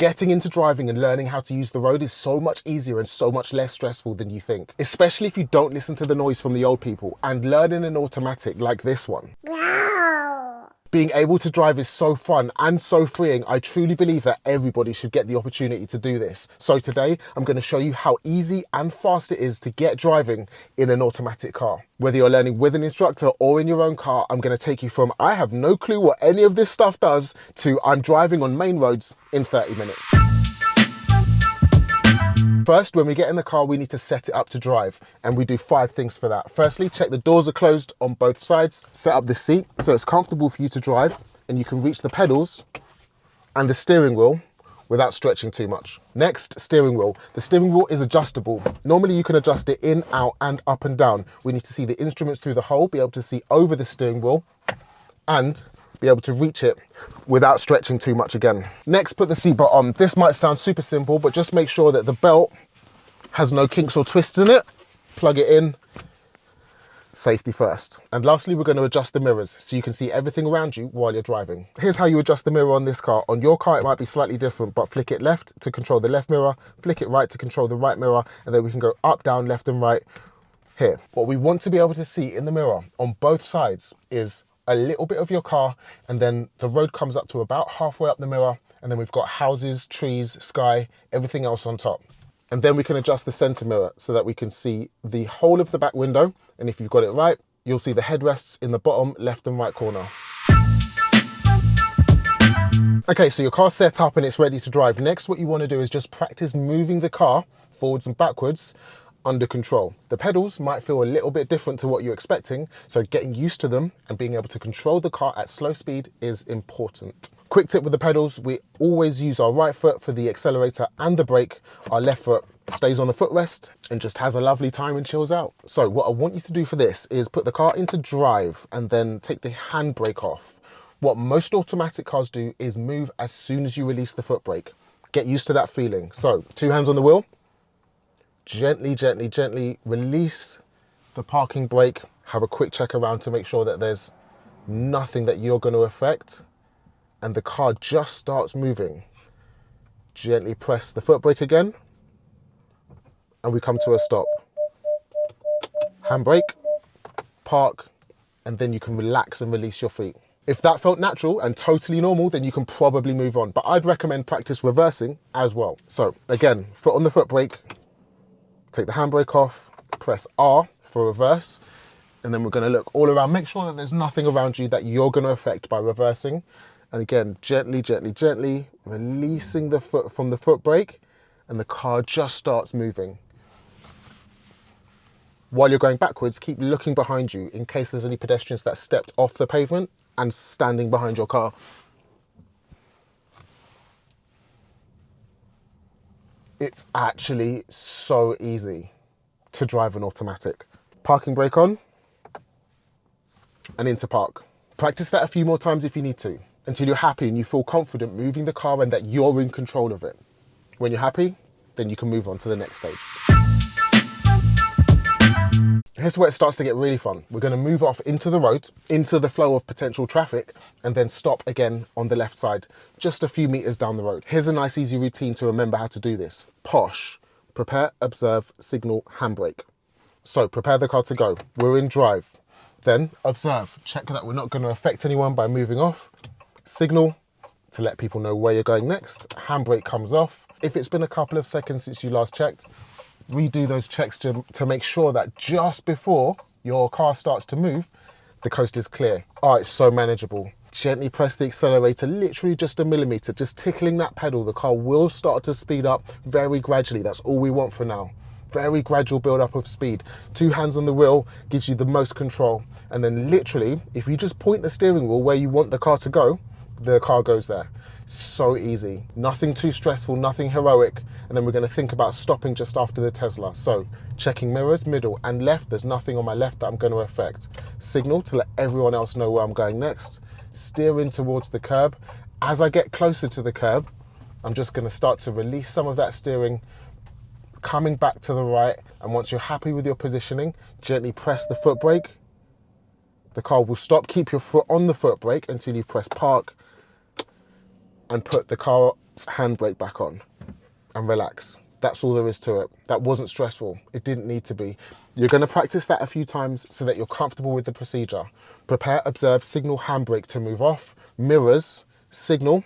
Getting into driving and learning how to use the road is so much easier and so much less stressful than you think, especially if you don't listen to the noise from the old people and learning an automatic like this one. Being able to drive is so fun and so freeing. I truly believe that everybody should get the opportunity to do this. So today, I'm going to show you how easy and fast it is to get driving in an automatic car. Whether you're learning with an instructor or in your own car, I'm going to take you from I have no clue what any of this stuff does to I'm driving on main roads in 30 minutes. First, when we get in the car, we need to set it up to drive, and we do 5 things for that. Firstly, check the doors are closed on both sides. Set up the seat so it's comfortable for you to drive, and you can reach the pedals and the steering wheel without stretching too much. Next, steering wheel. The steering wheel is adjustable. Normally you can adjust it in, out, and up and down. We need to see the instruments through the hole, be able to see over the steering wheel, and be able to reach it without stretching too much again. Next, put the seatbelt on. This might sound super simple, but just make sure that the belt has no kinks or twists in it. Plug it in. Safety first. And lastly, we're going to adjust the mirrors so you can see everything around you while you're driving. Here's how you adjust the mirror on this car. On your car, it might be slightly different, but flick it left to control the left mirror, flick it right to control the right mirror, and then we can go up, down, left, and right here. What we want to be able to see in the mirror on both sides is a little bit of your car, and then the road comes up to about halfway up the mirror, and then we've got houses, trees, sky, everything else on top. And then we can adjust the center mirror so that we can see the whole of the back window, and if you've got it right, you'll see the headrests in the bottom left and right corner. Okay, so your car's set up and it's ready to drive. Next, what you want to do is just practice moving the car forwards and backwards under control. The pedals might feel a little bit different to what you're expecting, so getting used to them and being able to control the car at slow speed is important. Quick tip with the pedals, we always use our right foot for the accelerator and the brake. Our left foot stays on the footrest and just has a lovely time and chills out. So what I want you to do for this is put the car into drive and then take the handbrake off. What most automatic cars do is move as soon as you release the foot brake. Get used to that feeling. So 2 hands on the wheel. Gently, gently, gently release the parking brake. Have a quick check around to make sure that there's nothing that you're going to affect. And the car just starts moving. Gently press the foot brake again. And we come to a stop. Handbrake, park, and then you can relax and release your feet. If that felt natural and totally normal, then you can probably move on. But I'd recommend practice reversing as well. So again, foot on the foot brake. Take the handbrake off, press R for reverse, and then we're going to look all around. Make sure that there's nothing around you that you're going to affect by reversing. And again, gently, gently, gently, releasing the foot from the foot brake, and the car just starts moving. While you're going backwards, keep looking behind you in case there's any pedestrians that stepped off the pavement and standing behind your car. It's actually so easy to drive an automatic. Parking brake on and into park. Practice that a few more times if you need to, until you're happy and you feel confident moving the car and that you're in control of it. When you're happy, then you can move on to the next stage. Here's where it starts to get really fun. We're going to move off into the road, into the flow of potential traffic, and then stop again on the left side, just a few meters down the road. Here's a nice easy routine to remember how to do this. Posh, prepare, observe, signal, handbrake. So prepare the car to go. We're in drive. Then observe, check that we're not going to affect anyone by moving off. Signal to let people know where you're going next. Handbrake comes off. If it's been a couple of seconds since you last checked, redo those checks to make sure that just before your car starts to move, the coast is clear. Oh, it's so manageable. Gently press the accelerator, literally just a millimeter, just tickling that pedal. The car will start to speed up very gradually. That's all we want for now. Very gradual build up of speed. 2 hands on the wheel gives you the most control. And then literally, if you just point the steering wheel where you want the car to go, the car goes there. So easy, nothing too stressful, nothing heroic. And then we're going to think about stopping just after the Tesla. So checking mirrors, middle and left. There's nothing on my left that I'm going to affect. Signal to let everyone else know where I'm going next. Steer in towards the curb. As I get closer to the curb, I'm just going to start to release some of that steering, coming back to the right. And once you're happy with your positioning, gently press the foot brake. The car will stop. Keep your foot on the foot brake until you press park and put the car handbrake back on and relax. That's all there is to it. That wasn't stressful. It didn't need to be. You're going to practice that a few times so that you're comfortable with the procedure. Prepare, observe, signal, handbrake to move off, mirrors, signal,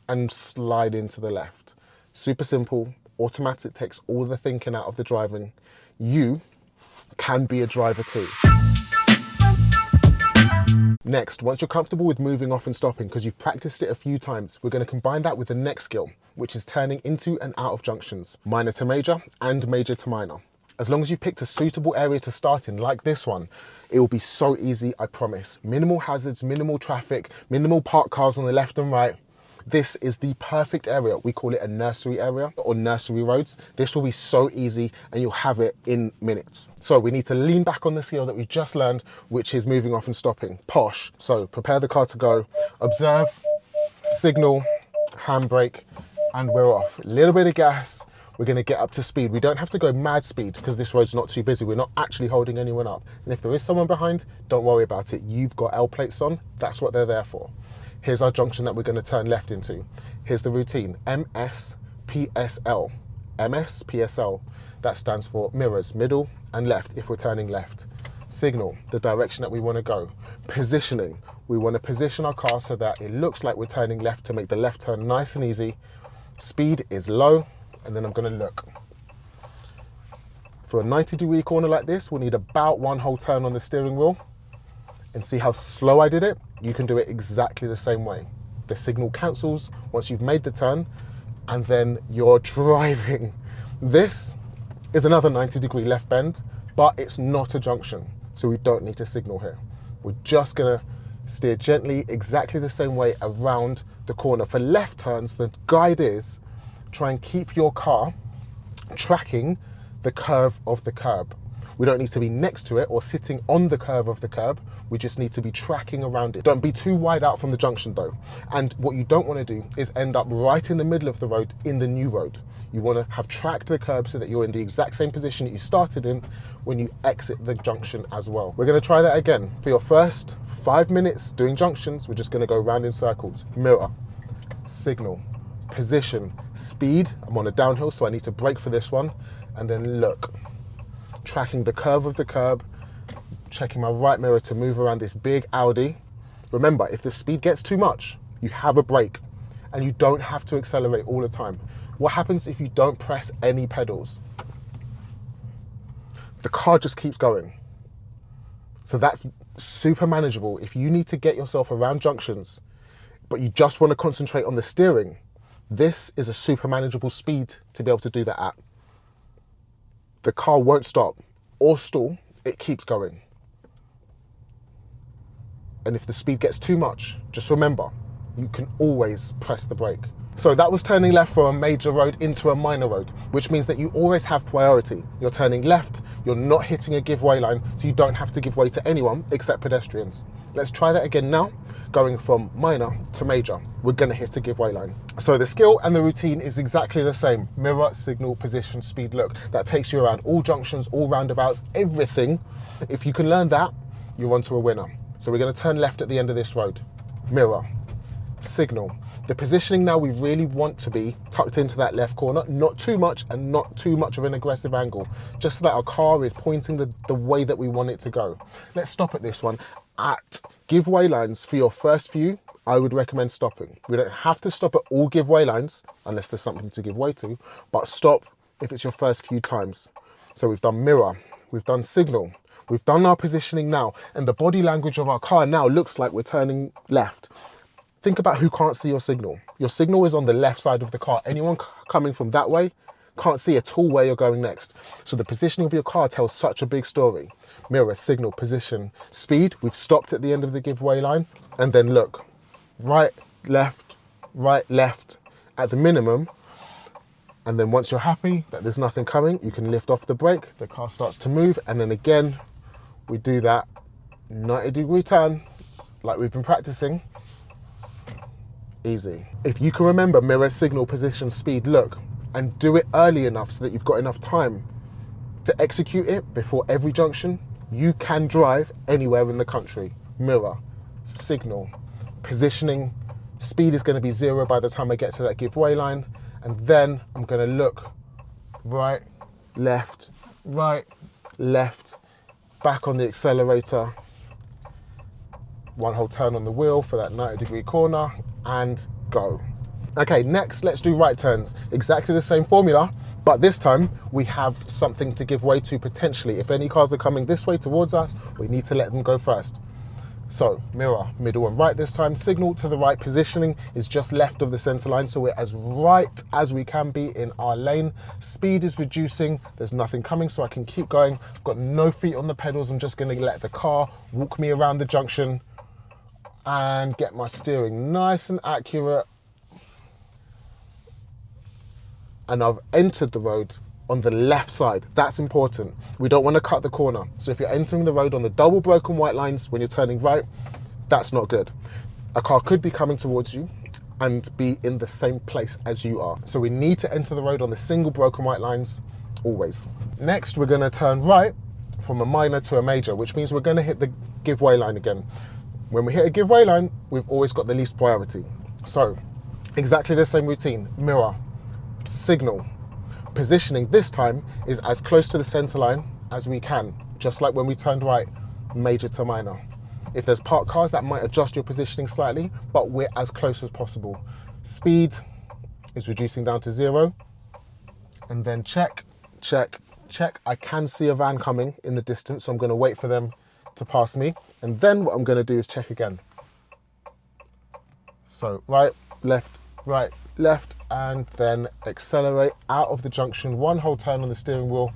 and slide into the left. Super simple. Automatic takes all the thinking out of the driving. You can be a driver too. Next, once you're comfortable with moving off and stopping because you've practiced it a few times, we're going to combine that with the next skill, which is turning into and out of junctions, minor to major and major to minor. As long as you've picked a suitable area to start in, like this one, it will be so easy, I promise. Minimal hazards, minimal traffic, minimal parked cars on the left and right. This is the perfect area. We call it a nursery area or nursery roads. This will be so easy and you'll have it in minutes. So we need to lean back on the skill that we just learned, which is moving off and stopping. Posh. So prepare the car to go, observe, signal, handbrake, and we're off. A little bit of gas. We're going to get up to speed. We don't have to go mad speed because this road's not too busy. We're not actually holding anyone up. And if there is someone behind, don't worry about it. You've got L plates on. That's what they're there for. Here's our junction that we're going to turn left into. Here's the routine, MS, PSL. MS, PSL. That stands for mirrors, middle and left if we're turning left. Signal, the direction that we want to go. Positioning, we want to position our car so that it looks like we're turning left to make the left turn nice and easy. Speed is low, and then I'm going to look. For a 90-degree corner like this, we'll need about one whole turn on the steering wheel. And see how slow I did it? You can do it exactly the same way. The signal cancels once you've made the turn and then you're driving. This is another 90-degree left bend, but it's not a junction, so we don't need to signal here. We're just gonna steer gently exactly the same way around the corner. For left turns, the guide is try and keep your car tracking the curve of the curb. We don't need to be next to it or sitting on the curve of the curb. We just need to be tracking around it. Don't be too wide out from the junction though. And what you don't want to do is end up right in the middle of the road in the new road. You want to have tracked the curb so that you're in the exact same position that you started in when you exit the junction as well. We're going to try that again. For your first 5 minutes doing junctions, we're just going to go round in circles. Mirror, signal, position, speed. I'm on a downhill, so I need to brake for this one. And then look. Tracking the curve of the curb, checking my right mirror to move around this big Audi. Remember, if the speed gets too much, you have a brake and you don't have to accelerate all the time. What happens if you don't press any pedals? The car just keeps going. So that's super manageable. If you need to get yourself around junctions, but you just want to concentrate on the steering, this is a super manageable speed to be able to do that at. The car won't stop or stall, it keeps going. And if the speed gets too much, just remember, you can always press the brake. So that was turning left from a major road into a minor road, which means that you always have priority. You're turning left, you're not hitting a give way line, so you don't have to give way to anyone except pedestrians. Let's try that again now, going from minor to major. We're gonna hit a give way line. So the skill and the routine is exactly the same. Mirror, signal, position, speed, look. That takes you around all junctions, all roundabouts, everything. If you can learn that, you're onto a winner. So we're gonna turn left at the end of this road. Mirror, signal. The positioning now, we really want to be tucked into that left corner, not too much and not too much of an aggressive angle, just so that our car is pointing the way that we want it to go. Let's stop at this one. At giveaway lines for your first few, I would recommend stopping. We don't have to stop at all giveaway lines unless there's something to give way to, but stop if it's your first few times. So we've done mirror, we've done signal, we've done our positioning now, and the body language of our car now looks like we're turning left. Think about who can't see your signal. Your signal is on the left side of the car. Anyone coming from that way can't see at all where you're going next. So the positioning of your car tells such a big story. Mirror, signal, position, speed. We've stopped at the end of the giveaway line. And then look, right, left, at the minimum. And then once you're happy that there's nothing coming, you can lift off the brake, the car starts to move. And then again, we do that 90-degree turn like we've been practicing. Easy. If you can remember mirror, signal, position, speed, look, and do it early enough so that you've got enough time to execute it before every junction, you can drive anywhere in the country. Mirror, signal, positioning, Speed is going to be 0 by the time I get to that giveaway line. And then I'm going to look right, left, back on the accelerator, one whole turn on the wheel for that 90-degree corner, and go. Okay, next let's do right turns. Exactly the same formula, but this time we have something to give way to potentially. If any cars are coming this way towards us, we need to let them go first. So mirror, middle and right this time. Signal to the right. Positioning is just left of the center line, so we're as right as we can be in our lane. Speed is reducing. There's nothing coming, so I can keep going. I've got no feet on the pedals. I'm just going to let the car walk me around the junction and get my steering nice and accurate. And I've entered the road on the left side. That's important. We don't want to cut the corner. So if you're entering the road on the double broken white lines when you're turning right, that's not good. A car could be coming towards you and be in the same place as you are. So we need to enter the road on the single broken white lines always. Next, we're going to turn right from a minor to a major, which means we're going to hit the giveaway line again. When we hit a giveaway line, we've always got the least priority. So exactly the same routine. Mirror, signal. Positioning this time is as close to the center line as we can, just like when we turned right, major to minor. If there's parked cars, that might adjust your positioning slightly, but we're as close as possible. Speed is reducing down to 0. And then check, check, check. I can see a van coming in the distance, so I'm going to wait for them to pass me. And then what I'm going to do is check again. So right, left, and then accelerate out of the junction, one whole turn on the steering wheel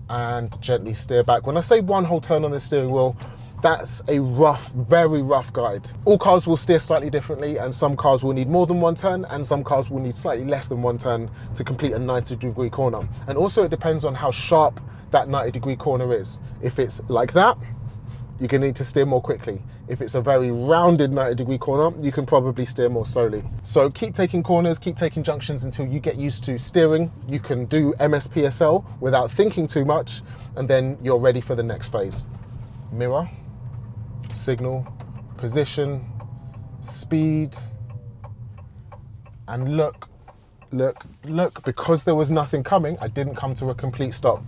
and gently steer back. When I say one whole turn on the steering wheel, that's a rough, very rough guide. All cars will steer slightly differently, and some cars will need more than one turn and some cars will need slightly less than one turn to complete a 90-degree corner. And also it depends on how sharp that 90-degree corner is. If it's like that, you're going to need to steer more quickly. If it's a very rounded 90-degree corner, you can probably steer more slowly. So keep taking corners, keep taking junctions until you get used to steering. You can do MSPSL without thinking too much, and then you're ready for the next phase. Mirror, signal, position, speed, and look. Because there was nothing coming, I didn't come to a complete stop.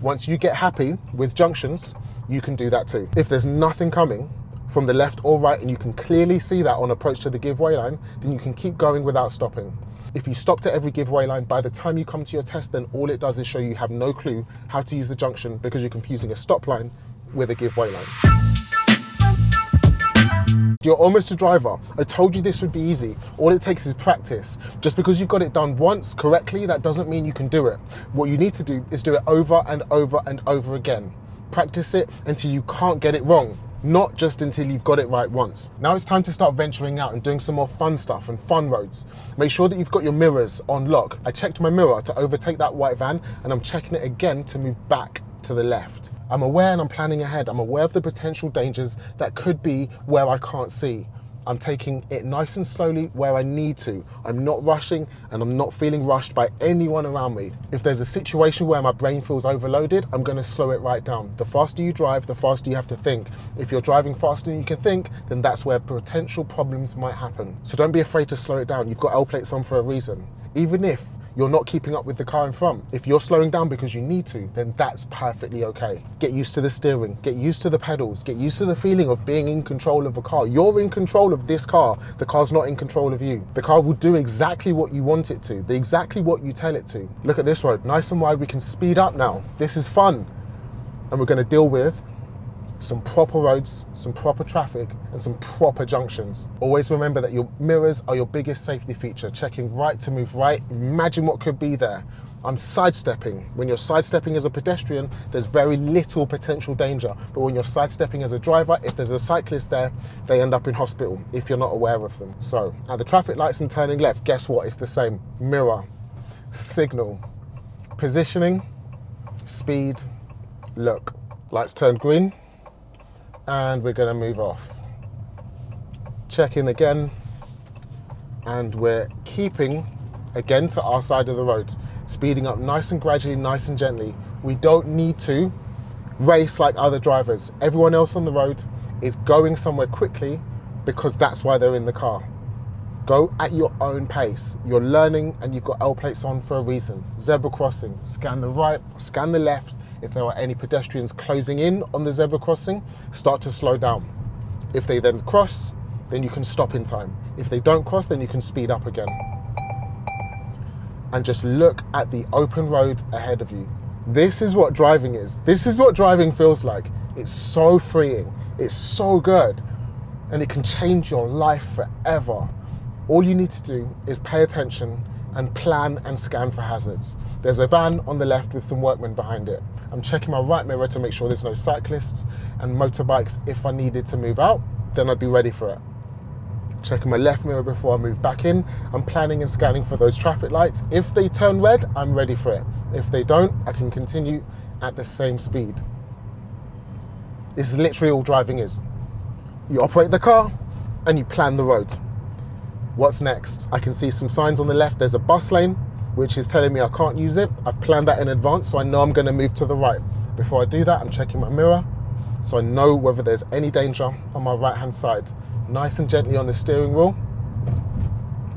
Once you get happy with junctions, you can do that too. If there's nothing coming from the left or right and you can clearly see that on approach to the giveaway line, then you can keep going without stopping. If you stopped at every giveaway line, by the time you come to your test, then all it does is show you have no clue how to use the junction because you're confusing a stop line with a giveaway line. You're almost a driver. I told you this would be easy. All it takes is practice. Just because you've got it done once correctly, that doesn't mean you can do it. What you need to do is do it over and over and over again. Practice it until you can't get it wrong, not just until you've got it right once. Now it's time to start venturing out and doing some more fun stuff and fun roads. Make sure that you've got your mirrors on lock. I checked my mirror to overtake that white van, and I'm checking it again to move back to the left. I'm aware and I'm planning ahead. I'm aware of the potential dangers that could be where I can't see. I'm taking it nice and slowly where I need to. I'm not rushing and I'm not feeling rushed by anyone around me. If there's a situation where my brain feels overloaded, I'm going to slow it right down. The faster you drive, the faster you have to think. If you're driving faster than you can think, then that's where potential problems might happen. So don't be afraid to slow it down. You've got L plates on for a reason. Even if you're not keeping up with the car in front. If you're slowing down because you need to, then that's perfectly okay. Get used to the steering, get used to the pedals, get used to the feeling of being in control of a car. You're in control of this car. The car's not in control of you. The car will do exactly what you want it to, exactly what you tell it to. Look at this road, nice and wide. We can speed up now. This is fun. And we're gonna deal with some proper roads, some proper traffic, and some proper junctions. Always remember that your mirrors are your biggest safety feature. Checking right to move right. Imagine what could be there. I'm sidestepping. When you're sidestepping as a pedestrian, there's very little potential danger. But when you're sidestepping as a driver, if there's a cyclist there, they end up in hospital if you're not aware of them. So at the traffic lights and turning left, guess what? It's the same. Mirror, signal, positioning, speed, look. Lights turn green. And we're going to move off. Check in again, and we're keeping again to our side of the road, speeding up nice and gradually, nice and gently. We don't need to race like other drivers. Everyone else on the road is going somewhere quickly because that's why they're in the car. Go at your own pace. You're learning and you've got L plates on for a reason. Zebra crossing, scan the right, scan the left. If there are any pedestrians closing in on the zebra crossing, start to slow down. If they then cross, then you can stop in time. If they don't cross, then you can speed up again. And just look at the open road ahead of you. This is what driving is. This is what driving feels like. It's so freeing. It's so good. And it can change your life forever. All you need to do is pay attention and plan and scan for hazards. There's a van on the left with some workmen behind it. I'm checking my right mirror to make sure there's no cyclists and motorbikes. If I needed to move out, then I'd be ready for it. Checking my left mirror before I move back in. I'm planning and scanning for those traffic lights. If they turn red, I'm ready for it. If they don't, I can continue at the same speed. This is literally all driving is. You operate the car and you plan the road. What's next? I can see some signs on the left. There's a bus lane, which is telling me I can't use it. I've planned that in advance, so I know I'm going to move to the right. Before I do that, I'm checking my mirror, so I know whether there's any danger on my right-hand side. Nice and gently on the steering wheel.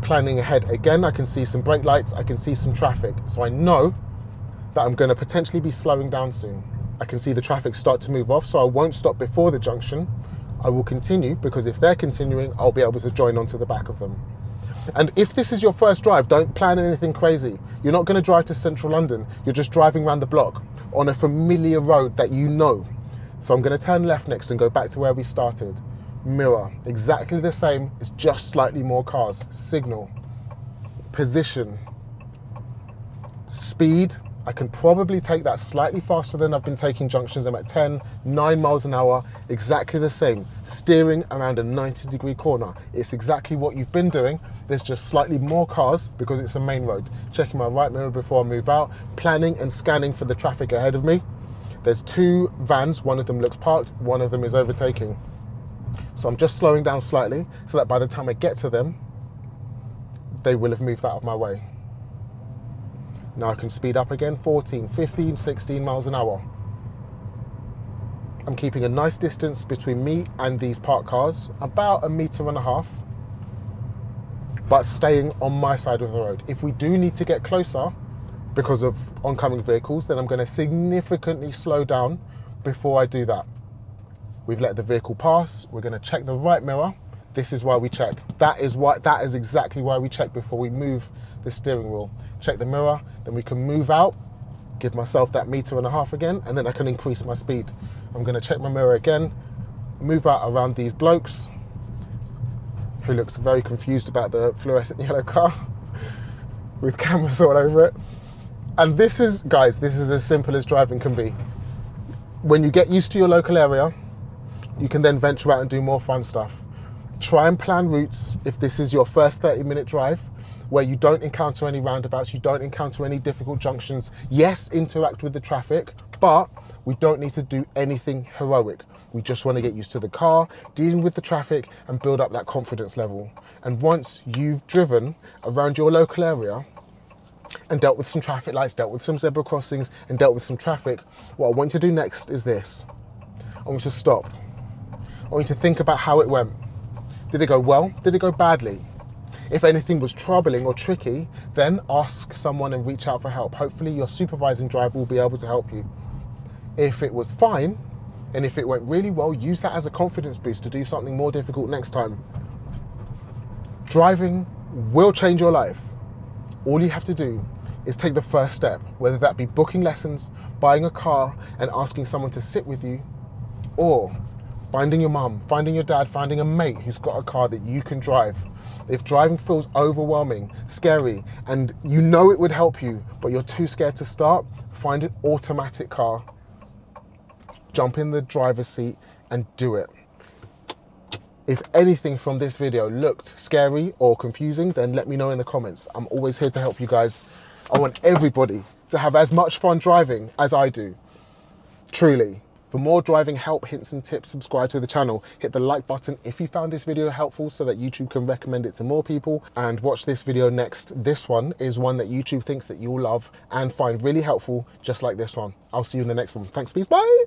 Planning ahead again, I can see some brake lights, I can see some traffic, so I know that I'm going to potentially be slowing down soon. I can see the traffic start to move off, so I won't stop before the junction. I will continue, because if they're continuing, I'll be able to join onto the back of them. And if this is your first drive, don't plan anything crazy. You're not going to drive to central London. You're just driving around the block on a familiar road that you know. So I'm going to turn left next and go back to where we started. Mirror, exactly the same. It's just slightly more cars. Signal, position, speed. I can probably take that slightly faster than I've been taking junctions. I'm at 9 miles an hour, exactly the same. Steering around a 90-degree corner. It's exactly what you've been doing. There's just slightly more cars because it's a main road. Checking my right mirror before I move out, planning and scanning for the traffic ahead of me. There's 2 vans, one of them looks parked, one of them is overtaking. So I'm just slowing down slightly so that by the time I get to them, they will have moved out of my way. Now I can speed up again, 14, 15, 16 miles an hour. I'm keeping a nice distance between me and these parked cars, about 1.5 meters, but staying on my side of the road. If we do need to get closer because of oncoming vehicles, then I'm going to significantly slow down before I do that. We've let the vehicle pass. We're going to check the right mirror. This is why we check. That is exactly why we check before we move the steering wheel. Check the mirror, then we can move out, give myself that 1.5 meters again, and then I can increase my speed. I'm going to check my mirror again, move out around these blokes who looks very confused about the fluorescent yellow car with cameras all over it. And this is, guys, this is as simple as driving can be. When you get used to your local area, you can then venture out and do more fun stuff. Try and plan routes if this is your first 30-minute drive, where you don't encounter any roundabouts, you don't encounter any difficult junctions. Yes, interact with the traffic, but we don't need to do anything heroic. We just want to get used to the car, dealing with the traffic, and build up that confidence level. And once you've driven around your local area and dealt with some traffic lights, dealt with some zebra crossings, and dealt with some traffic, what I want you to do next is this. I want you to stop. I want you to think about how it went. Did it go well? Did it go badly? If anything was troubling or tricky, then ask someone and reach out for help. Hopefully your supervising driver will be able to help you. If it was fine, and if it went really well, use that as a confidence boost to do something more difficult next time. Driving will change your life. All you have to do is take the first step, whether that be booking lessons, buying a car and asking someone to sit with you, or finding your mum, finding your dad, finding a mate who's got a car that you can drive. If driving feels overwhelming, scary, and you know it would help you, but you're too scared to start, find an automatic car, jump in the driver's seat and do it. If anything from this video looked scary or confusing, then let me know in the comments. I'm always here to help you guys. I want everybody to have as much fun driving as I do, truly. For more driving help, hints and tips, subscribe to the channel. Hit the like button if you found this video helpful so that YouTube can recommend it to more people, and watch this video next. This one is one that YouTube thinks that you'll love and find really helpful, just like this one. I'll see you in the next one. Thanks, peace, bye.